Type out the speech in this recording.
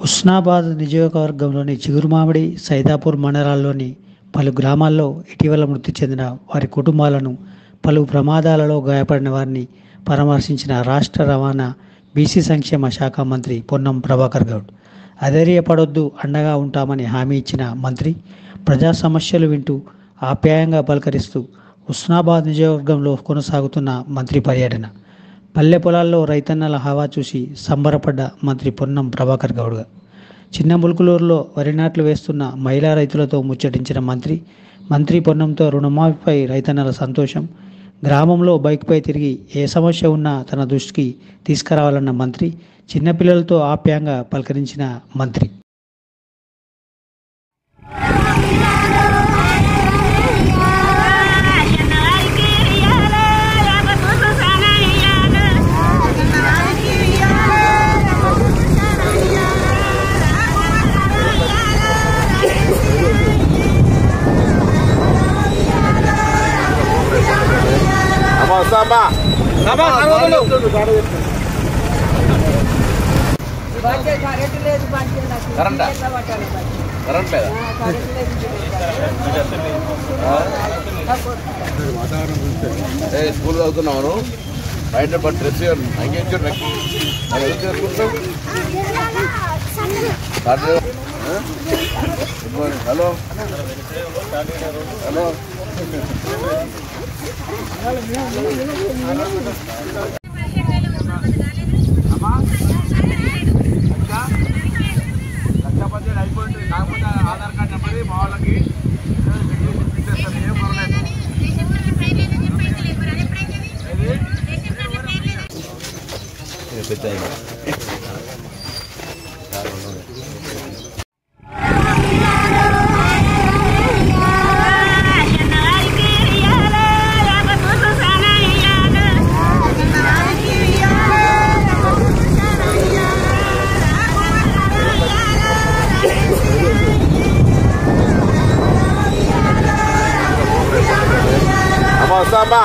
హుస్నాబాద్ నియోజకవర్గంలోని చిగురుమామిడి, సైదాపూర్ మండలాల్లోని పలు గ్రామాల్లో ఇటీవల మృతి చెందిన వారి కుటుంబాలను, పలు ప్రమాదాలలో గాయపడిన వారిని పరామర్శించిన రాష్ట్ర రవాణా, బీసీ సంక్షేమ శాఖ మంత్రి పొన్నం ప్రభాకర్ గౌడ్. అధైర్యపడొద్దు, అండగా ఉంటామని హామీ ఇచ్చిన మంత్రి ప్రజా సమస్యలు వింటూ ఆప్యాయంగా పలకరిస్తూ హుస్నాబాద్ నియోజకవర్గంలో కొనసాగుతున్న మంత్రి పర్యటన. పల్లె పొలాల్లో రైతన్నల హవా చూసి సంబరపడ్డ మంత్రి పొన్నం ప్రభాకర్ గౌడ్. చిన్న ములుకులూరులో వరి నాట్లు వేస్తున్న మహిళా రైతులతో ముచ్చటించిన మంత్రి పొన్నంతో రుణమాఫీపై రైతన్నల సంతోషం, గ్రామంలో బైక్పై తిరిగి ఏ సమస్య ఉన్నా తన దృష్టికి తీసుకురావాలన్న మంత్రి, చిన్నపిల్లలతో ఆప్యాయంగా పలకరించిన మంత్రి. స్కూల్ చదువుతున్నాను, బయట డ్రెస్ అంగేంచారు. హలో హలో లక్షపతి అయిపోయింది. కాకపోతే ఆధార్ కార్డు నెంబర్ మా వాళ్ళకి ఏం పర్లేదు. Sama-sama.